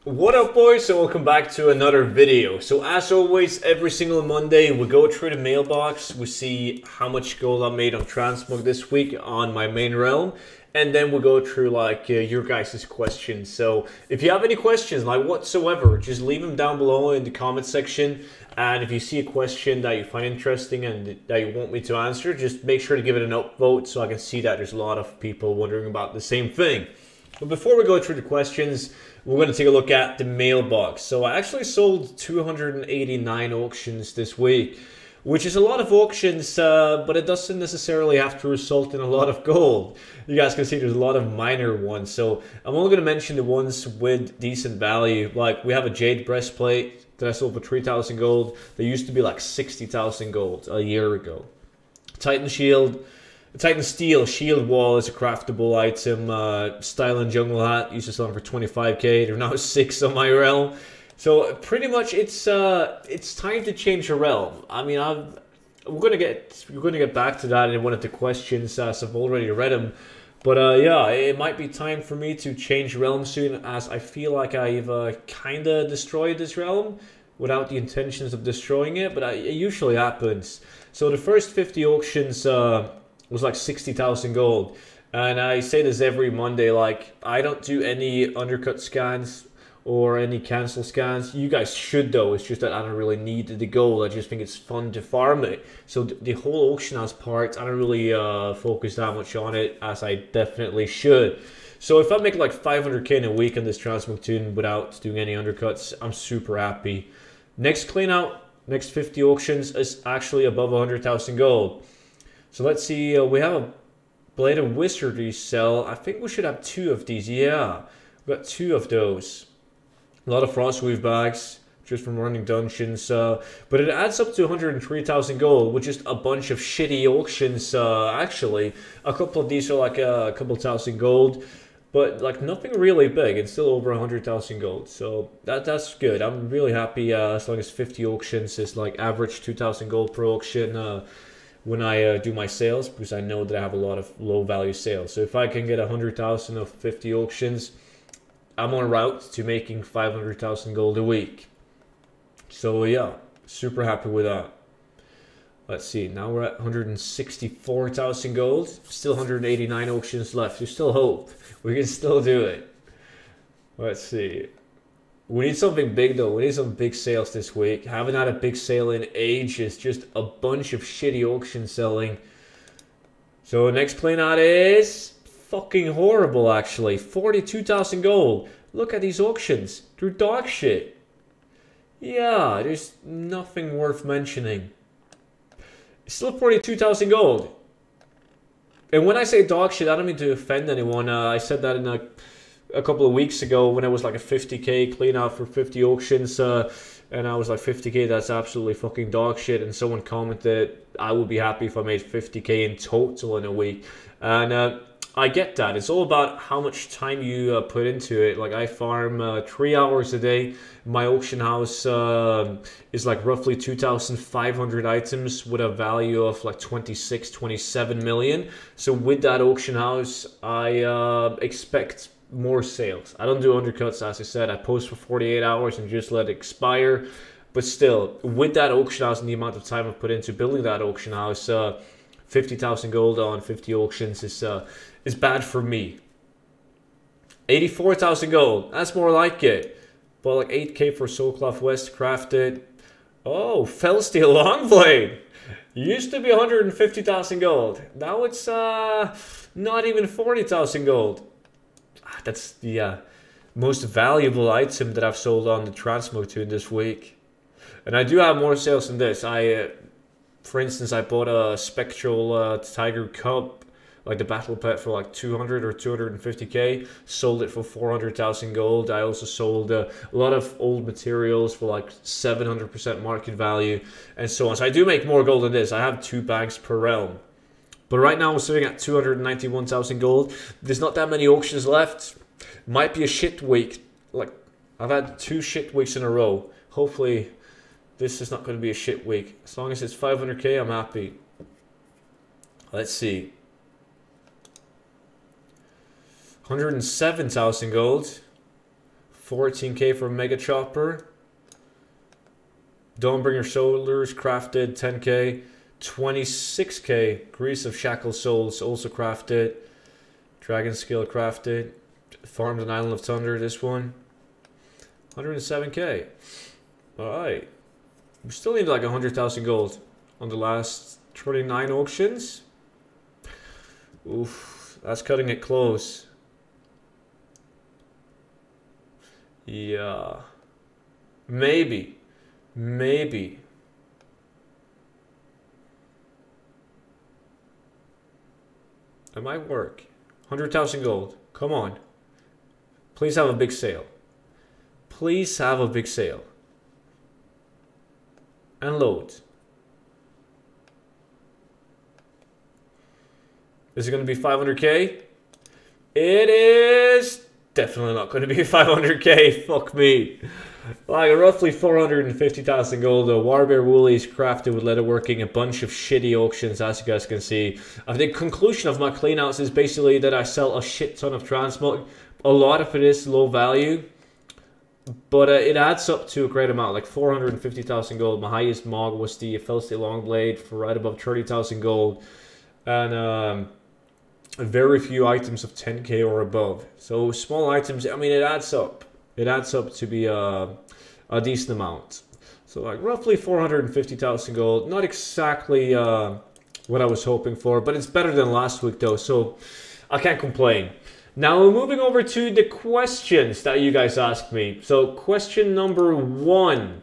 What up, boys? So welcome back to another video. So as always, every single Monday we go through the mailbox, we see how much gold I made on Transmog this week on my main realm, and then we go through like your guys' questions. So if you have any questions like whatsoever, just leave them down below in the comment section. And if you see a question that you find interesting and that you want me to answer, just make sure to give it an upvote so I can see that there's a lot of people wondering about the same thing. But before we go through the questions, we're going to take a look at the mailbox. So I actually sold 289 auctions this week, which is a lot of auctions, but it doesn't necessarily have to result in a lot of gold. You guys can see there's a lot of minor ones. So I'm only going to mention the ones with decent value. Like we have a Jade breastplate that I sold for 3,000 gold. They used to be like 60,000 gold a year ago. Titan shield. The Titan Steel Shield Wall is a craftable item. Style and Jungle Hat used to sell them for 25k. They're now 6 on my realm. So pretty much it's time to change your realm. I mean, we're gonna get back to that in one of the questions as I've already read them. But yeah, it might be time for me to change realm soon, as I feel like I've kind of destroyed this realm without the intentions of destroying it. But it usually happens. So the first 50 auctions was like 60,000 gold. And I say this every Monday, like, I don't do any undercut scans or any cancel scans. You guys should though, it's just that I don't really need the gold. I just think it's fun to farm it. So the whole auction house part, I don't really focus that much on it as I definitely should. So if I make like 500k in a week on this Transmog tune without doing any undercuts, I'm super happy. Next clean out, next 50 auctions is actually above 100,000 gold. So let's see, we have a Blade of Wizardry cell. I think we should have 2 of these. Yeah, we've got 2 of those. A lot of Frostweave bags just from running dungeons. But it adds up to 103,000 gold, which is a bunch of shitty auctions, actually. A couple of these are like a couple thousand gold, but like nothing really big. It's still over 100,000 gold. So that's good. I'm really happy as long as 50 auctions is like average 2,000 gold per auction. When I do my sales, because I know that I have a lot of low value sales. So if I can get 100,000 of 50 auctions, I'm on route to making 500,000 gold a week. So yeah, super happy with that. Let's see, now we're at 164,000 gold. Still 189 auctions left. There's still hope. We can still do it. Let's see. We need something big though. We need some big sales this week. Haven't had a big sale in ages. Just a bunch of shitty auction selling. So next clean out is fucking horrible actually. 42,000 gold. Look at these auctions. They're dog shit. Yeah, there's nothing worth mentioning. Still 42,000 gold. And when I say dog shit, I don't mean to offend anyone. I said that in a couple of weeks ago when it was like a 50k clean out for 50 auctions, and I was like 50k, that's absolutely fucking dog shit, and someone commented I would be happy if I made 50k in total in a week. And I get that. It's all about how much time you put into it. Like I farm 3 hours a day. My auction house is like roughly 2,500 items with a value of like 27 million. So with that auction house, I expect more sales. I don't do undercuts, as I said. I post for 48 hours and just let it expire. But still, with that auction house and the amount of time I've put into building that auction house, 50,000 gold on 50 auctions is bad for me. 84,000 gold, that's more like it. But like 8k for Soulcloth West crafted. Oh, Fellsteel Longblade. Used to be 150,000 gold. Now it's not even 40,000 gold. That's the most valuable item that I've sold on the Transmog tune this week. And I do have more sales than this. For instance, I bought a Spectral Tiger Cub, like the battle pet, for like 200 or 250k. Sold it for 400,000 gold. I also sold a lot of old materials for like 700% market value and so on. So I do make more gold than this. I have 2 bags per realm. But right now I'm sitting at 291,000 gold. There's not that many auctions left. Might be a shit week. Like, I've had 2 shit weeks in a row. Hopefully this is not going to be a shit week. As long as it's 500k, I'm happy. Let's see. 107,000 gold. 14k for Mega Chopper. Dawnbringer Shoulders crafted 10k. 26k Grease of Shackle Souls also crafted. Dragon Scale crafted. Farmed an Island of Thunder, this one. 107k. Alright. We still need like 100,000 gold on the last 29 auctions. Oof, that's cutting it close. Yeah. Maybe. Maybe. It might work. 100,000 gold. Come on. Please have a big sale. Please have a big sale. And load. Is it going to be 500k? It is definitely not going to be 500k. Fuck me. Like roughly 450,000 gold. Warbear Woolies crafted with leatherworking. A bunch of shitty auctions, as you guys can see. The conclusion of my cleanouts is basically that I sell a shit ton of transmog. A lot of it is low value, but it adds up to a great amount, like 450,000 gold. My highest mog was the Fellstate Longblade for right above 30,000 gold, and very few items of 10k or above. So small items, I mean, it adds up. It adds up to be a decent amount. So like roughly 450,000 gold. Not exactly what I was hoping for, but it's better than last week though, so I can't complain. Now we're moving over to the questions that you guys asked me. So question number 1.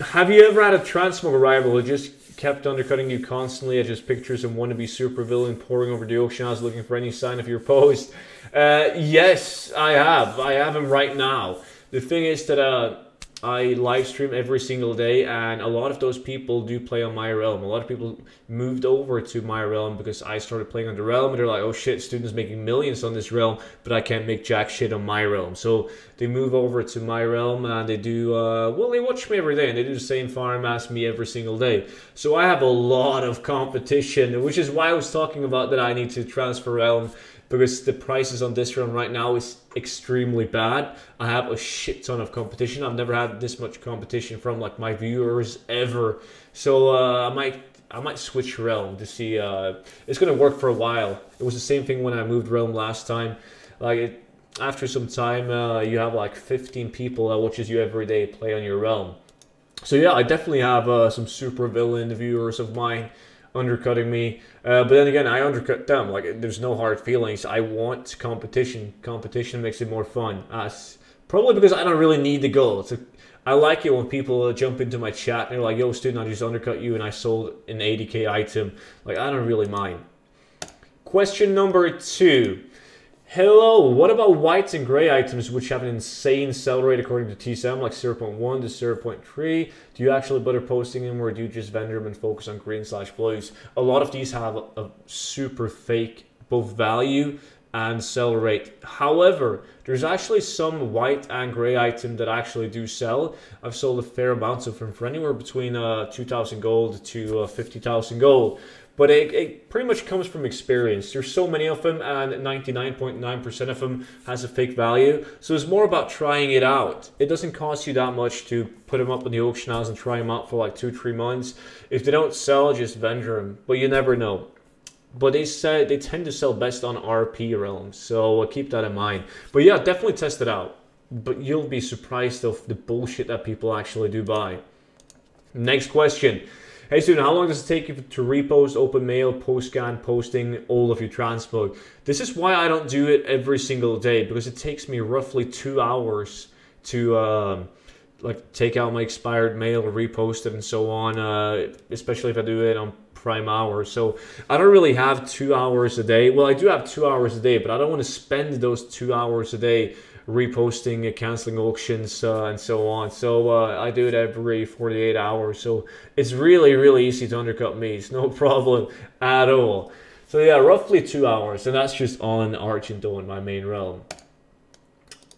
Have you ever had a transmog rival who just kept undercutting you constantly? I just pictures of wannabe supervillain pouring over the auction house looking for any sign of your post. Yes, I have. I have him right now. The thing is that I live stream every single day, and a lot of those people do play on my realm. A lot of people moved over to my realm because I started playing on the realm, and they're like, oh shit, Studen's making millions on this realm, but I can't make jack shit on my realm. So they move over to my realm, and they do, well, they watch me every day, and they do the same farm as me every single day. So I have a lot of competition, which is why I was talking about that I need to transfer realm, because the prices on this realm right now is extremely bad. I have a shit ton of competition. I've never had this much competition from like my viewers ever. So I might switch realm to see. It's gonna work for a while. It was the same thing when I moved realm last time. Like after some time, you have like 15 people that watches you every day play on your realm. So yeah, I definitely have some super villain viewers of mine undercutting me, but then again, I undercut them. Like, there's no hard feelings. I want competition. Competition makes it more fun. Probably because I don't really need the gold. I like it when people jump into my chat and they're like, yo, Studen, I just undercut you and I sold an 80k item. Like, I don't really mind. Question number 2. Hello, what about white and gray items which have an insane sell rate according to TSM, like 0.1 to 0.3? Do you actually bother posting them, or do you just vendor them and focus on green/blues? A lot of these have a super fake both value and sell rate. However, there's actually some white and gray item that actually do sell. I've sold a fair amount of them for anywhere between 2,000 gold to 50,000 gold. But it pretty much comes from experience. There's so many of them, and 99.9% of them has a fake value. So it's more about trying it out. It doesn't cost you that much to put them up in the auction house and try them out for like 2-3 months. If they don't sell, just vendor them. But you never know. But they said they tend to sell best on RP realms, so keep that in mind. But yeah, definitely test it out. But you'll be surprised of the bullshit that people actually do buy. Next question. Hey Studen, how long does it take you to repost, open mail, post scan, posting all of your transmog? This is why I don't do it every single day, because it takes me roughly 2 hours to like take out my expired mail, repost it, and so on. Especially if I do it on prime hours. So I don't really have 2 hours a day. Well, I do have 2 hours a day, but I don't want to spend those 2 hours a day reposting, canceling auctions, and so on. So I do it every 48 hours. So it's really, really easy to undercut me. It's no problem at all. So yeah, roughly 2 hours, and that's just on Argento, my main realm.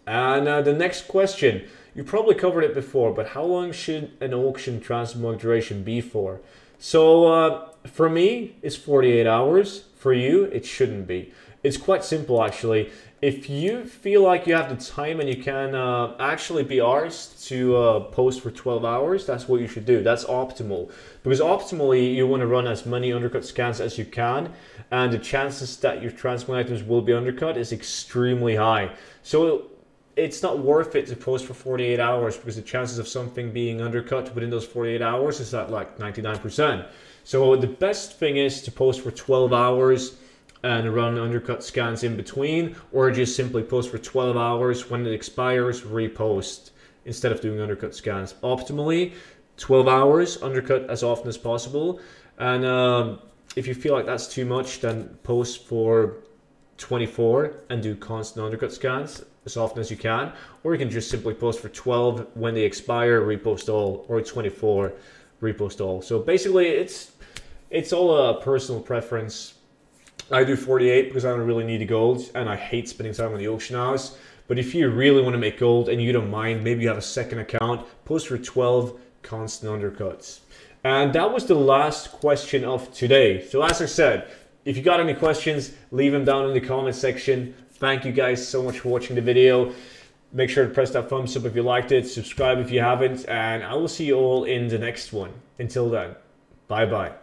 And the next question, you probably covered it before, but how long should an auction transmog duration be for? So for me, it's 48 hours. For you, it shouldn't be. It's quite simple actually. If you feel like you have the time and you can actually be arsed to post for 12 hours, that's what you should do. That's optimal. Because optimally, you want to run as many undercut scans as you can, and the chances that your transmog items will be undercut is extremely high. So it's not worth it to post for 48 hours because the chances of something being undercut within those 48 hours is at like 99%. So the best thing is to post for 12 hours and run undercut scans in between, or just simply post for 12 hours. When it expires, repost instead of doing undercut scans. Optimally, 12 hours, undercut as often as possible. And if you feel like that's too much, then post for 24 and do constant undercut scans as often as you can. Or you can just simply post for 12, when they expire, repost all, or 24, repost all. So basically, it's all a personal preference. I do 48 because I don't really need the gold, and I hate spending time on the auction house. But if you really want to make gold and you don't mind, maybe you have a second account, post for 12 constant undercuts. And that was the last question of today. So as I said, if you got any questions, leave them down in the comment section. Thank you guys so much for watching the video. Make sure to press that thumbs up if you liked it, subscribe if you haven't, and I will see you all in the next one. Until then, bye bye.